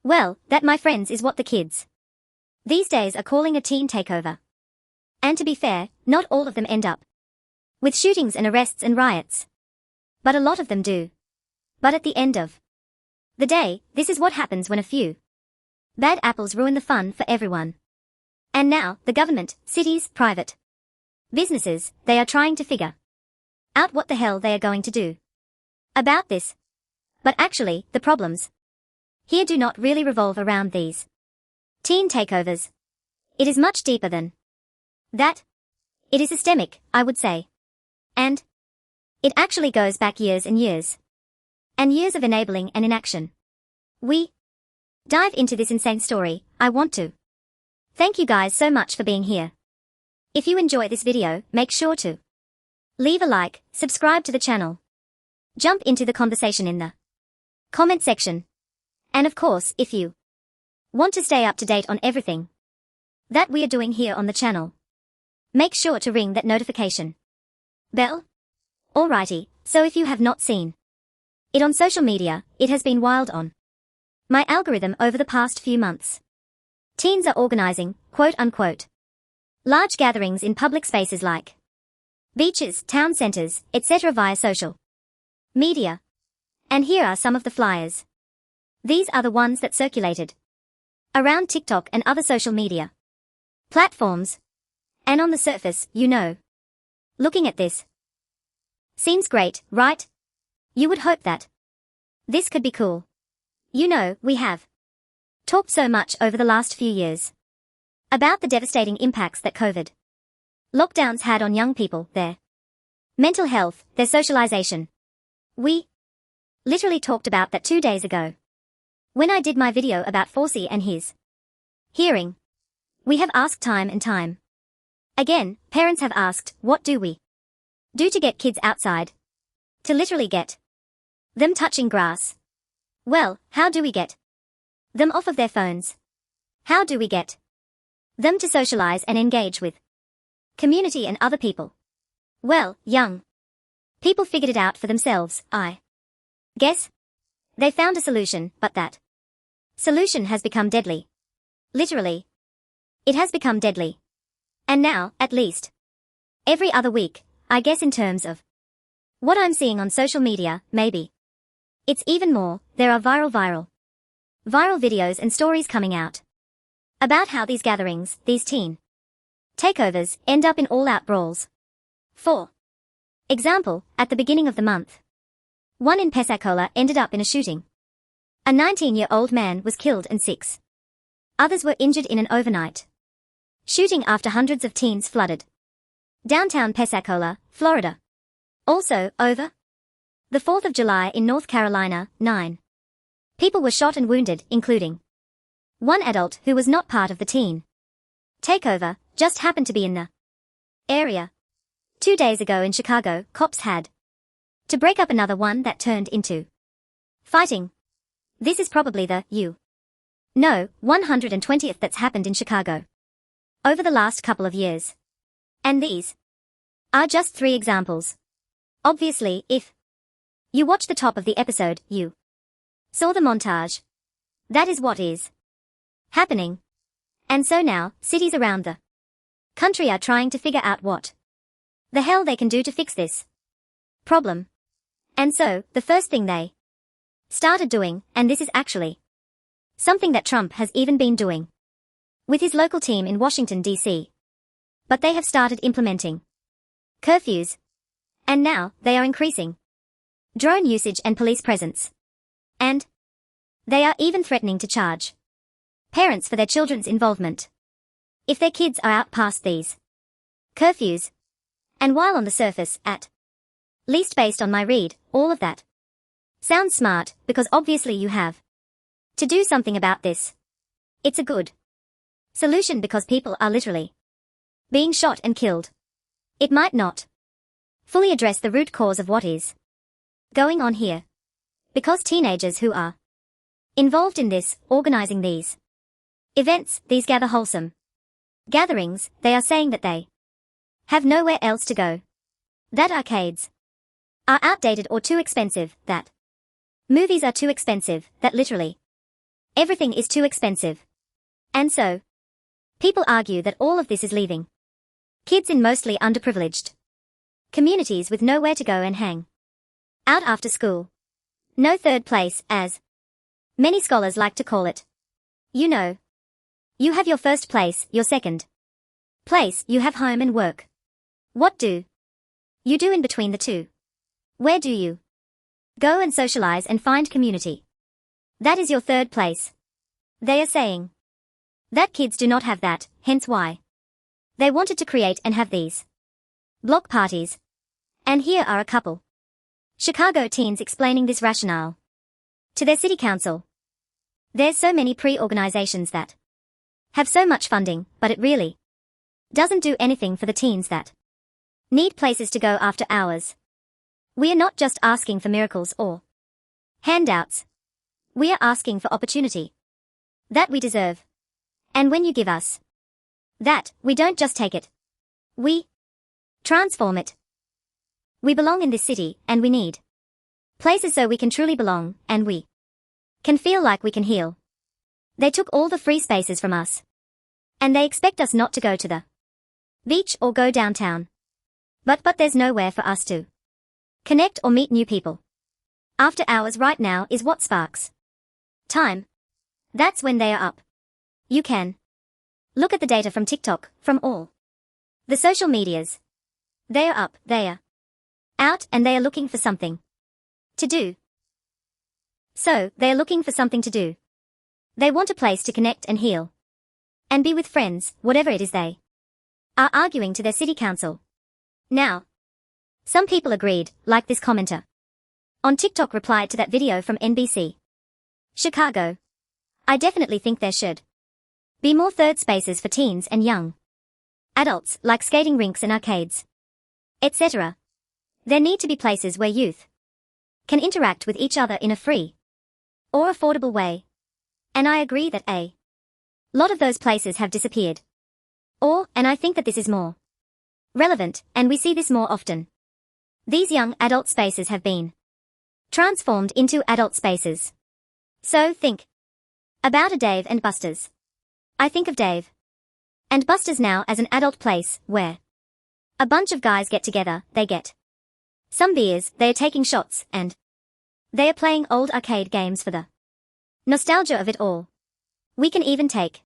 Well, that, my friends, is what the kids these days are calling a teen takeover. And to be fair, not all of them end up with shootings and arrests and riots. But a lot of them do. But at the end of the day, this is what happens when a few bad apples ruin the fun for everyone. And now, the government, cities, private businesses, they are trying to figure out what the hell they are going to do about this. But actually, the problems here do not really revolve around these teen takeovers. It is much deeper than that. It is systemic, I would say. And it actually goes back years and years. And years of enabling and inaction. We dive into this insane story. I want to thank you guys so much for being here. If you enjoy this video, make sure to leave a like, subscribe to the channel, jump into the conversation in the comment section. And of course, if you want to stay up to date on everything that we are doing here on the channel, make sure to ring that notification bell. Alrighty, so if you have not seen it on social media, it has been wild on my algorithm over the past few months. Teens are organizing, quote unquote, large gatherings in public spaces like beaches, town centers, etc. via social media. And here are some of the flyers. These are the ones that circulated around TikTok and other social media platforms. And on the surface, looking at this seems great, right? You would hope that this could be cool. We have talked so much over the last few years about the devastating impacts that COVID lockdowns had on young people, their mental health, their socialization. We literally talked about that 2 days ago when I did my video about Forsey and his hearing. We have asked time and time again, parents have asked, what do we do to get kids outside? To literally get them touching grass. Well, how do we get them off of their phones? How do we get them to socialize and engage with community and other people? Well, young people figured it out for themselves, I guess. They found a solution, but that solution has become deadly. Literally. It has become deadly. And now, at least every other week, I guess in terms of what I'm seeing on social media, maybe it's even more, there are viral videos and stories coming out about how these gatherings, these teen takeovers, end up in all-out brawls. For example, at the beginning of the month, one in Pensacola ended up in a shooting. A 19-year-old man was killed and 6 others were injured in an overnight shooting after hundreds of teens flooded downtown Pensacola, Florida. Also, over the 4th of July in North Carolina, 9 people were shot and wounded, including one adult who was not part of the teen takeover, just happened to be in the area. 2 days ago in Chicago, cops had to break up another one that turned into fighting. This is probably the 120th that's happened in Chicago over the last couple of years. And these are just 3 examples. Obviously, if you watch the top of the episode, you saw the montage. That is what is happening. And so now, cities around the country are trying to figure out what the hell they can do to fix this problem. And so, the first thing they started doing, and this is actually something that Trump has even been doing with his local team in Washington, D.C. But they have started implementing curfews. And now, they are increasing drone usage and police presence. And they are even threatening to charge parents for their children's involvement if their kids are out past these curfews. And while on the surface, at least based on my read, all of that sounds smart, because obviously you have to do something about this. It's a good solution because people are literally being shot and killed. It might not fully address the root cause of what is going on here, because teenagers who are involved in this, organizing these events, these wholesome gatherings, they are saying that they have nowhere else to go. That arcades are outdated or too expensive, that movies are too expensive, that literally Everything is too expensive. And so, people argue that all of this is leaving kids in mostly underprivileged communities with nowhere to go and hang out after school. No third place, as many scholars like to call it. You know, you have your first place, your second place, you have home and work. What do you do in between the two? Where do you go and socialize and find community? That is your third place. They are saying that kids do not have that, hence why they wanted to create and have these block parties. And here are a couple Chicago teens explaining this rationale to their city council. There's so many pre-organizations that have so much funding, but it really doesn't do anything for the teens that need places to go after hours. We are not just asking for miracles or handouts. We are asking for opportunity that we deserve. And when you give us that, we don't just take it. We transform it. We belong in this city, and we need places so we can truly belong, and we can feel like we can heal. They took all the free spaces from us. And they expect us not to go to the beach or go downtown. But there's nowhere for us to connect or meet new people. After hours right now is what sparks time. That's when they are up. You can look at the data from TikTok, from all the social medias. They are up, they are out, and they are looking for something to do. So, they are looking for something to do. They want a place to connect and heal. And be with friends, whatever it is they are arguing to their city council. Now, some people agreed, like this commenter on TikTok replied to that video from NBC Chicago. I definitely think there should be more third spaces for teens and young adults, like skating rinks and arcades, etc. There need to be places where youth can interact with each other in a free or affordable way. And I agree that a lot of those places have disappeared. And I think that this is more relevant, and we see this more often. These young adult spaces have been transformed into adult spaces. So think about a Dave and Buster's. I think of Dave and Buster's now as an adult place where a bunch of guys get together, they get some beers, they are taking shots, and they are playing old arcade games for the nostalgia of it all. We can even take